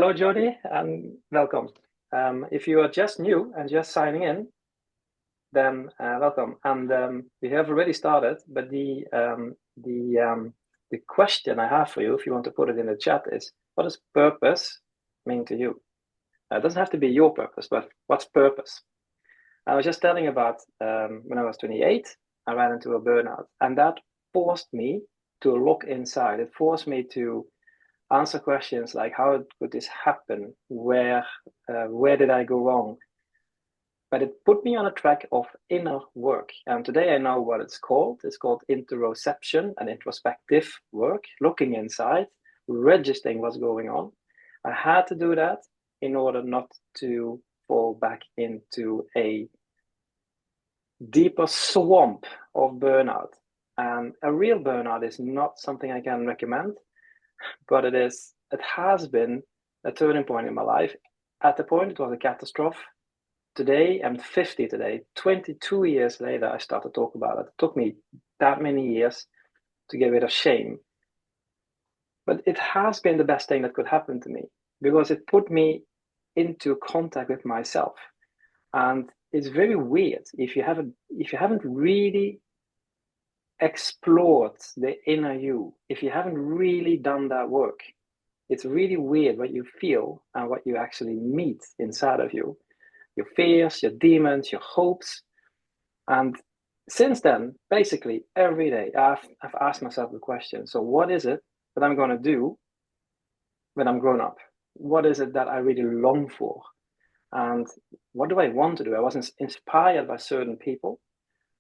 Hello, Jody, and welcome. If you are just new and just signing in, then welcome. And we have already started, but the question I have for you, if you want to put it in the chat, is what does purpose mean to you? It doesn't have to be your purpose, but what's purpose? I was just telling about when I was 28, I ran into a burnout, and that forced me to look inside. It forced me to answer questions like how could this happen? Where did I go wrong? But it put me on a track of inner work. And today I know what it's called. It's called interoception and introspective work, looking inside, registering what's going on. I had to do that in order not to fall back into a deeper swamp of burnout. And a real burnout is not something I can recommend, but it has been a turning point in my life. At the point, it was a catastrophe. Today, I'm 50 today. 22 years later, I started to talk about it. It took me that many years to get rid of shame. But it has been the best thing that could happen to me because it put me into contact with myself. And it's very weird if you haven't really explored the inner you, if you haven't really done that work, it's really weird what you feel and what you actually meet inside of you, your fears, your demons, your hopes. And since then, basically every day, I've asked myself the question, so what is it that I'm going to do when I'm grown up? What is it that I really long for? And what do I want to do? I was inspired by certain people,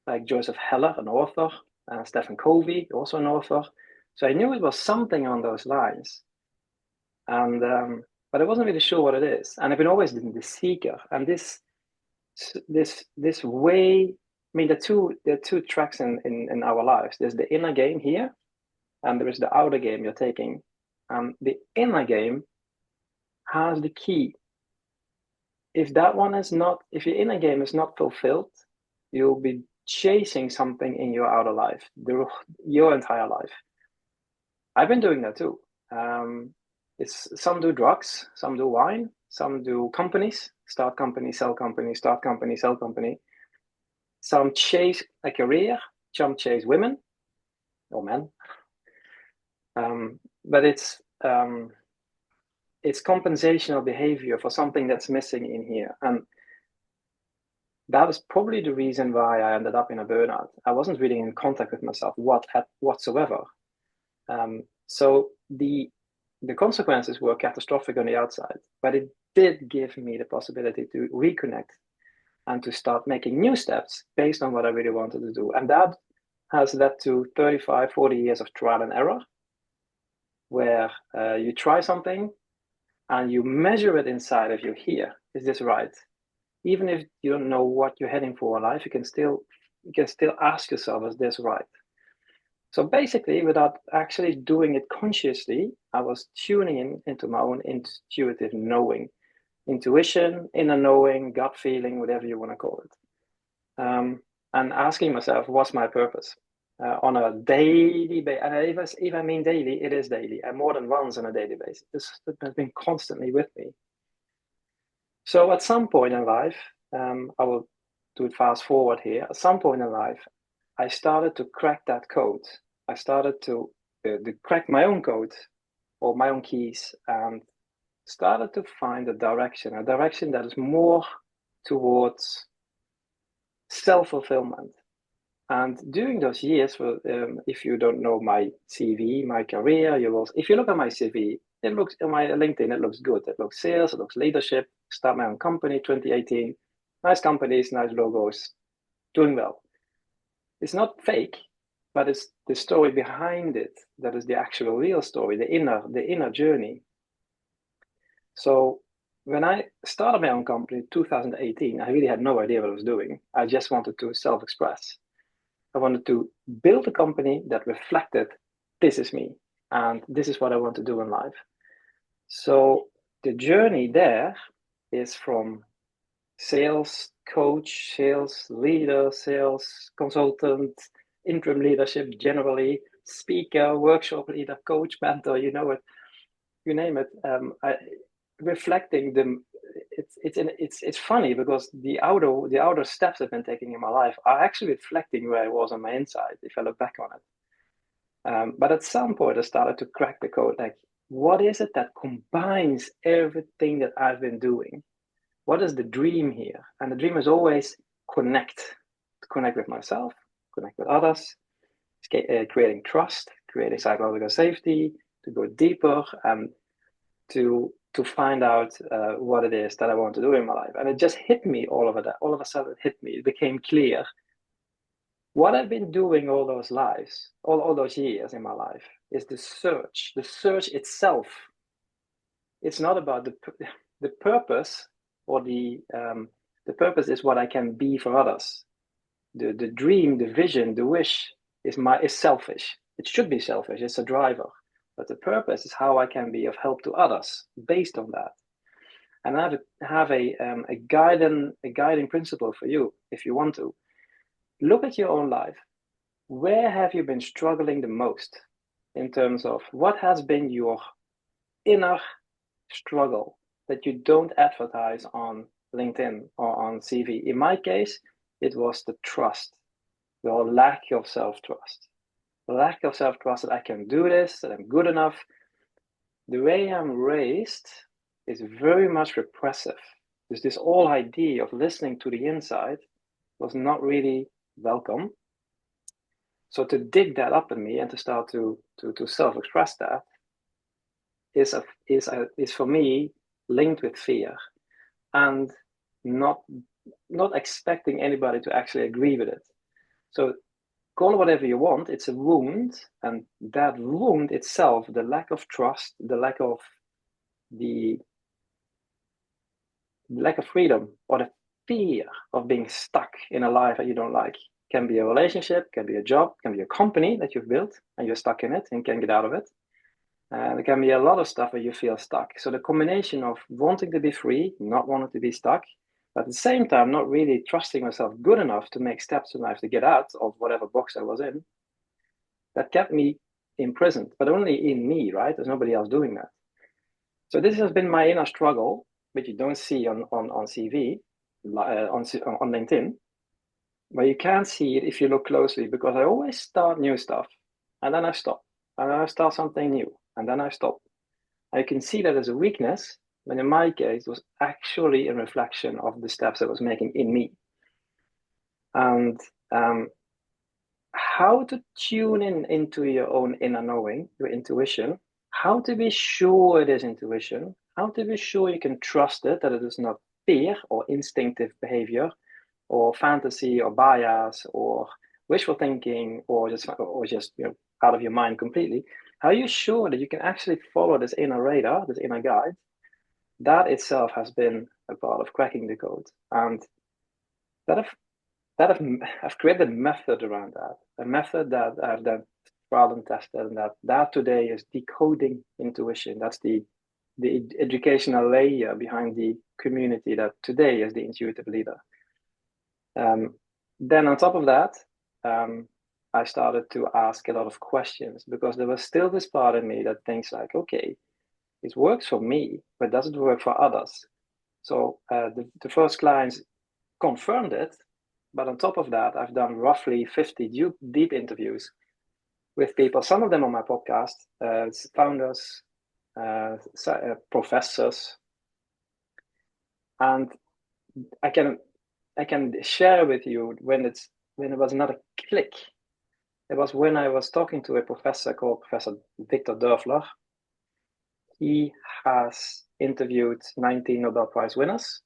like Joseph Heller, an author, and Stephen Covey, also an author. So I knew it was something on those lines. And but I wasn't really sure what it is. And I've been always been the seeker. And this way, I mean, there are two tracks in our lives. There's the inner game here, and there is the outer game you're taking. The inner game has the key. If your inner game is not fulfilled, you'll be chasing something in your outer life, your entire life. I've been doing that too. Some do drugs, some do wine, some do companies, start company, sell company, start company, sell company. Some chase a career, some chase women or men. But it's compensational behavior for something that's missing in here. And that was probably the reason why I ended up in a burnout. I wasn't really in contact with myself whatsoever. So the consequences were catastrophic on the outside, but it did give me the possibility to reconnect and to start making new steps based on what I really wanted to do. And that has led to 35, 40 years of trial and error, where you try something and you measure it inside of you here. Is this right? Even if you don't know what you're heading for in life, you can still ask yourself, is this right? So basically, without actually doing it consciously, I was tuning into my own intuitive knowing, intuition, inner knowing, gut feeling, whatever you want to call it. And asking myself, what's my purpose? On a daily basis. And if I mean daily, it is daily, and more than once on a daily basis. This has been constantly with me. So at some point in life, I will do it fast forward here. At some point in life, I started to crack that code. I started to crack my own code or my own keys and started to find a direction that is more towards self-fulfillment. And during those years, if you don't know my CV, my career, if you look at my CV, it looks on my LinkedIn, it looks good. It looks sales, it looks leadership, start my own company, 2018, nice companies, nice logos, doing well. It's not fake, but it's the story behind it that is the actual real story, the inner journey. So when I started my own company in 2018, I really had no idea what I was doing. I just wanted to self-express. I wanted to build a company that reflected, this is me, and this is what I want to do in life. So the journey there is from sales coach, sales leader, sales consultant, interim leadership generally, speaker, workshop leader, coach, mentor, you know it, you name it. reflecting the it's funny because the outer steps I've been taking in my life are actually reflecting where I was on my inside if I look back on it. But at some point I started to crack the code, like what is it that combines everything that I've been doing? What is the dream here? And the dream is always to connect with myself, connect with others, creating trust, creating psychological safety, to go deeper, and to find out what it is that I want to do in my life. And it just hit me all of that. All of a sudden, it hit me. It became clear what I've been doing all those lives, all those years in my life, is the search. The search itself. It's not about the purpose, or the purpose is what I can be for others. The dream, the vision, the wish is selfish. It should be selfish. It's a driver. But the purpose is how I can be of help to others based on that. And I have a guiding principle for you if you want to. Look at your own life. Where have you been struggling the most in terms of what has been your inner struggle that you don't advertise on LinkedIn or on CV? In my case, it was the trust, the lack of self-trust. The lack of self-trust that I can do this, that I'm good enough. The way I'm raised is very much repressive. This whole idea of listening to the inside was not really welcome. So to dig that up in me and to start to self-express that is for me linked with fear, and not expecting anybody to actually agree with it. So call it whatever you want, it's a wound, and that wound itself, the lack of trust, the lack of freedom, or the fear of being stuck in a life that you don't like, can be a relationship, can be a job, can be a company that you've built and you're stuck in it and can't get out of it. And there can be a lot of stuff where you feel stuck. So the combination of wanting to be free, not wanting to be stuck, but at the same time not really trusting myself good enough to make steps in life to get out of whatever box I was in, that kept me imprisoned, but only in me, right? There's nobody else doing that. So this has been my inner struggle, which you don't see on CV, on LinkedIn, but you can see it if you look closely, because I always start new stuff and then I stop, and then I start something new and then I stop. And you can see that as a weakness, when in my case, it was actually a reflection of the steps I was making in me. And how to tune into your own inner knowing, your intuition, how to be sure it is intuition, how to be sure you can trust it, that it is not fear or instinctive behavior or fantasy or bias or wishful thinking or just out of your mind completely. How are you sure that you can actually follow this inner radar, this inner guide? That itself has been a part of cracking the code, and I've created a method around that, a method that I've then tried and tested, and that today is decoding intuition. That's the educational layer behind the community that today is the intuitive leader. Then on top of that, I started to ask a lot of questions, because there was still this part of me that thinks like, okay, it works for me, but does it work for others? So the first clients confirmed it, but on top of that, I've done roughly 50 deep interviews with people, some of them on my podcast, founders, professors, and I can share with you when it was not a click. It was when I was talking to a professor called Professor Victor Dörfler. He has interviewed 19 Nobel Prize winners,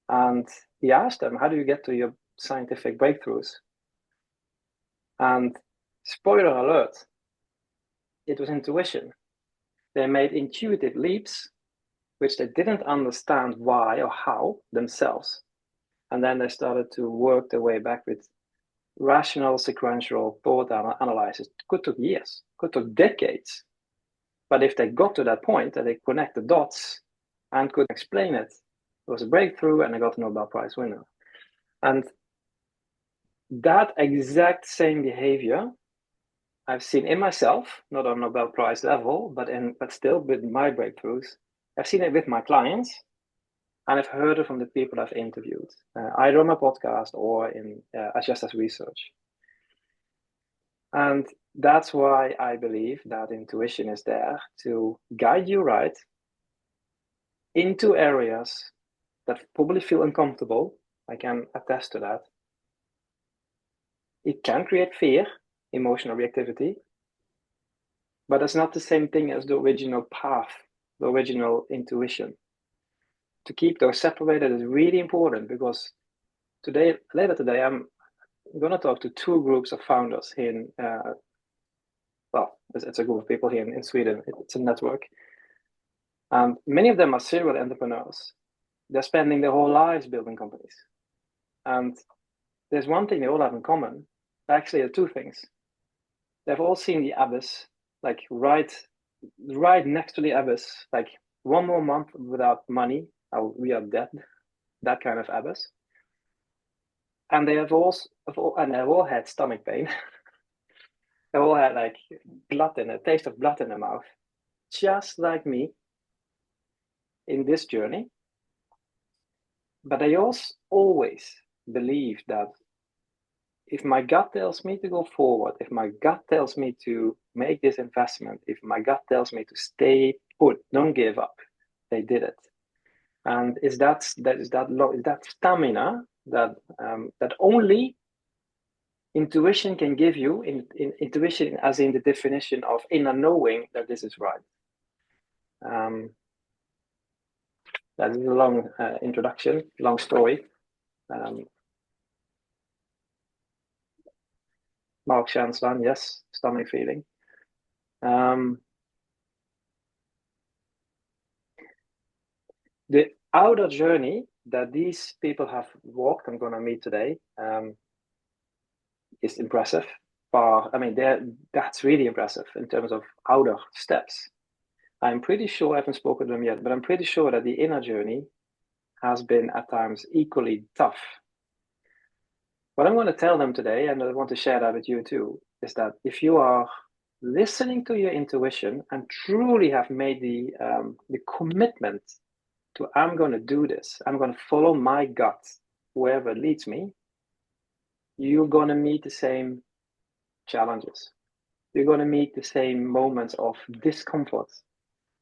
and he asked them, how do you get to your scientific breakthroughs? And spoiler alert, it was intuition. They made intuitive leaps, which they didn't understand why or how themselves. And then they started to work their way back with rational, sequential thought analysis. Could take years, could take decades. But if they got to that point that they connect the dots and could explain it, it was a breakthrough, and I got a Nobel Prize winner. And that exact same behavior I've seen in myself, not on Nobel Prize level, but still with my breakthroughs, I've seen it with my clients, and I've heard it from the people I've interviewed, either on my podcast or in just as research. And that's why I believe that intuition is there to guide you right into areas that probably feel uncomfortable. I can attest to that. It can create fear, emotional reactivity, but it's not the same thing as the original path, the original intuition. To keep those separated is really important, because later today, I'm going to talk to two groups of founders in, well, it's a group of people here in Sweden. It's a network. And many of them are serial entrepreneurs. They're spending their whole lives building companies. And there's one thing they all have in common. Actually, there are two things. They've all seen the abyss, like right next to the abyss, like one more month without money, we are dead, that kind of abyss. And they've all had stomach pain. They all had like taste of blood in their mouth, just like me in this journey. But they also always believe that if my gut tells me to go forward, if my gut tells me to make this investment, if my gut tells me to stay put, don't give up, they did it. And is that stamina that only intuition can give you, in intuition as in the definition of inner knowing that this is right. That is a long introduction, long story. Mark Shanslan, yes, stomach feeling. The outer journey that these people have walked, I'm going to meet today, is impressive. That's really impressive in terms of outer steps. I'm pretty sure, I haven't spoken to them yet, but I'm pretty sure that the inner journey has been at times equally tough. What I'm going to tell them today, and I want to share that with you too, is that if you are listening to your intuition and truly have made the commitment to, I'm going to do this, I'm going to follow my gut, wherever it leads me, you're going to meet the same challenges. You're going to meet the same moments of discomfort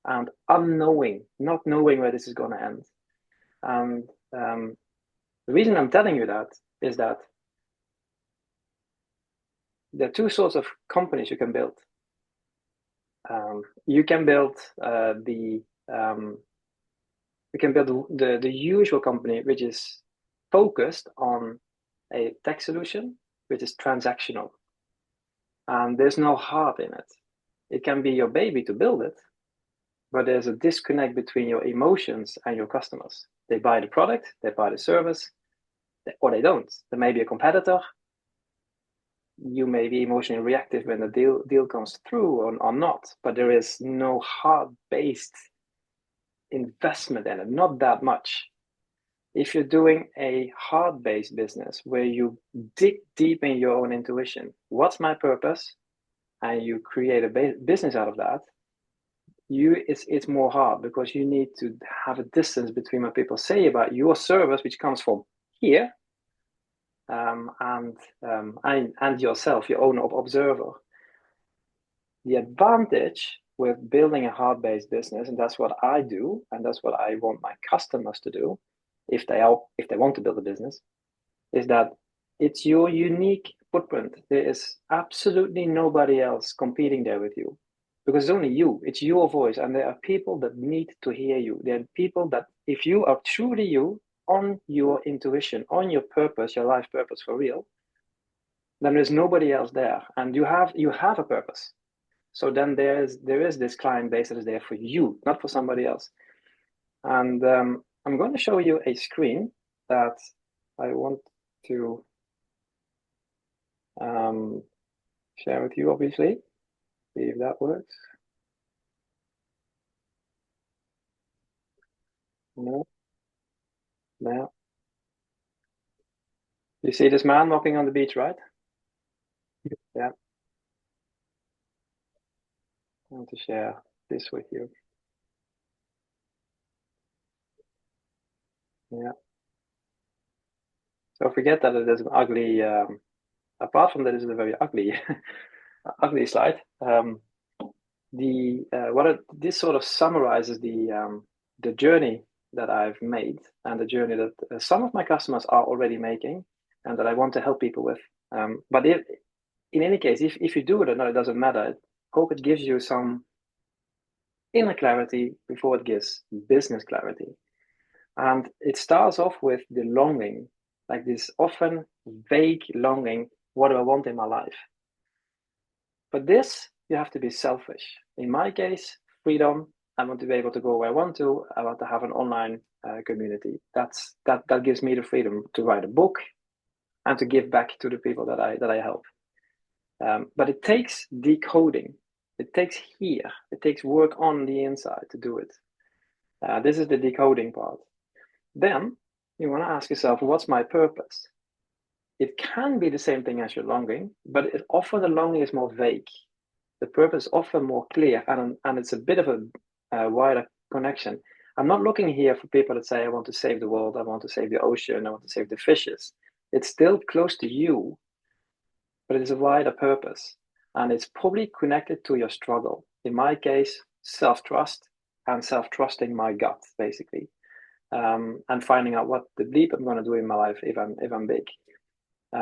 and unknowing, not knowing where this is going to end. And the reason I'm telling you that is that there are two sorts of companies you can build. You can build the usual company, which is focused on a tech solution, which is transactional, and there's no heart in it. It can be your baby to build it, but there's a disconnect between your emotions and your customers. They buy the product, they buy the service, or they don't. There may be a competitor. You may be emotionally reactive when the deal comes through or not, but there is no heart-based investment in it, not that much. If you're doing a heart-based business where you dig deep in your own intuition, what's my purpose, and you create a business out of that, it's more hard, because you need to have a distance between what people say about your service, which comes from here, and yourself, your own observer. The advantage with building a heart-based business, and that's what I do, and that's what I want my customers to do, if they want to build a business, is that it's your unique footprint. There is absolutely nobody else competing there with you, because it's only you. It's your voice, and there are people that need to hear you. There are people that, if you are truly you, on your intuition, on your purpose, your life purpose for real, then there's nobody else there, and you have a purpose. So then there is this client base that is there for you, not for somebody else. And I'm going to show you a screen that I want to share with you, obviously. See if that works. No. No. You see this man walking on the beach, right? Yeah. I want to share this with you. Yeah. So forget that it is an ugly. Apart from that, it is a very ugly, ugly slide. This sort of summarizes the journey that I've made and the journey that some of my customers are already making, and that I want to help people with. But in any case, if you do it or not, it doesn't matter. I hope it gives you some inner clarity before it gives business clarity. And it starts off with the longing, like this often vague longing. What do I want in my life? But this, you have to be selfish. In my case, freedom. I want to be able to go where I want to. I want to have an online community. That gives me the freedom to write a book and to give back to the people that I help. But it takes decoding. It takes here. It takes work on the inside to do it. This is the decoding part. Then you want to ask yourself, what's my purpose? It can be the same thing as your longing, but often the longing is more vague. The purpose is often more clear, and it's a bit of a wider connection. I'm not looking here for people that say, I want to save the world, I want to save the ocean, I want to save the fishes. It's still close to you, but it is a wider purpose. And it's probably connected to your struggle. In my case, self-trust and self-trusting my gut, basically. And finding out what the bleep I'm going to do in my life if I'm big.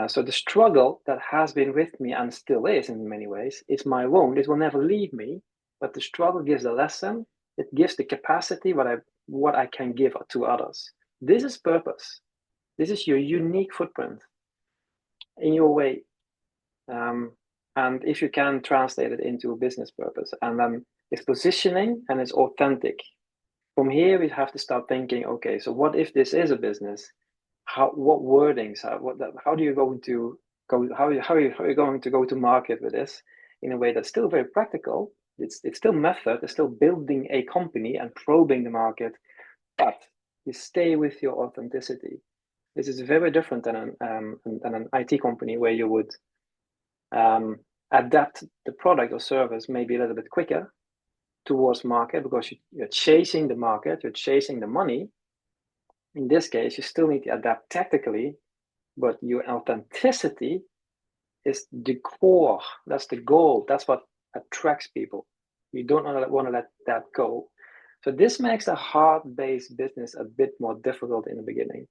So the struggle that has been with me and still is in many ways is my wound. It will never leave me, but the struggle gives a lesson. It gives the capacity what I can give to others. This is purpose. This is your unique footprint in your way. And if you can translate it into a business purpose, and then it's positioning and it's authentic. From here, we have to start thinking, okay, so what if this is a business? What wordings? How do you going to go? How are you going to go to market with this in a way that's still very practical? It's still method. It's still building a company and probing the market, but you stay with your authenticity. This is very different than an IT company where you would adapt the product or service maybe a little bit quicker towards market because you're chasing the market, you're chasing the money. In this case, you still need to adapt tactically, but your authenticity is the core. That's the goal. That's what attracts people. You don't want to let that go. So this makes a hard-based business a bit more difficult in the beginning.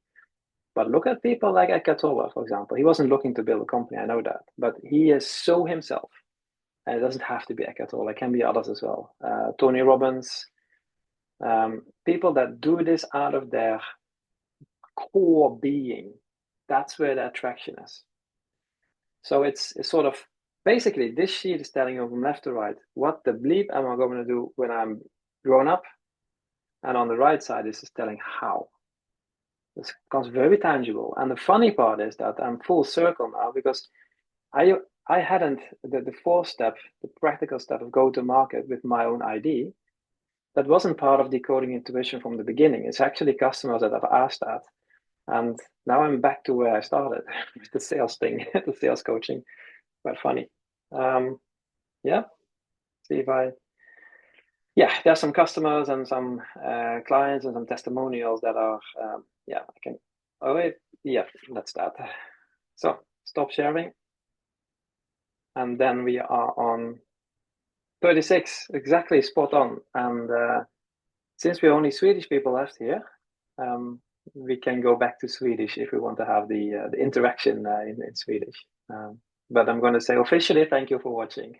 But look at people like Eckhart Tolle, for example. He wasn't looking to build a company, I know that, but he is so himself. And it doesn't have to be Eckhart Tolle. It can be others as well. Tony Robbins, people that do this out of their core being. That's where the attraction is. So it's sort of basically this sheet is telling you from left to right what the bleep am I going to do when I'm grown up, and on the right side this is telling how. This becomes very tangible, and the funny part is that I'm full circle now because I hadn't the fourth step, the practical step of go to market with my own ID. That wasn't part of decoding intuition from the beginning. It's actually customers that have asked that. And now I'm back to where I started with the sales thing, the sales coaching. Quite funny. Yeah, see if there's some customers and some clients and some testimonials that are, let's start. So stop sharing. And then we are on 36, exactly spot on. And since we're only Swedish people left here, we can go back to Swedish if we want to have the interaction in Swedish. But I'm going to say officially, thank you for watching.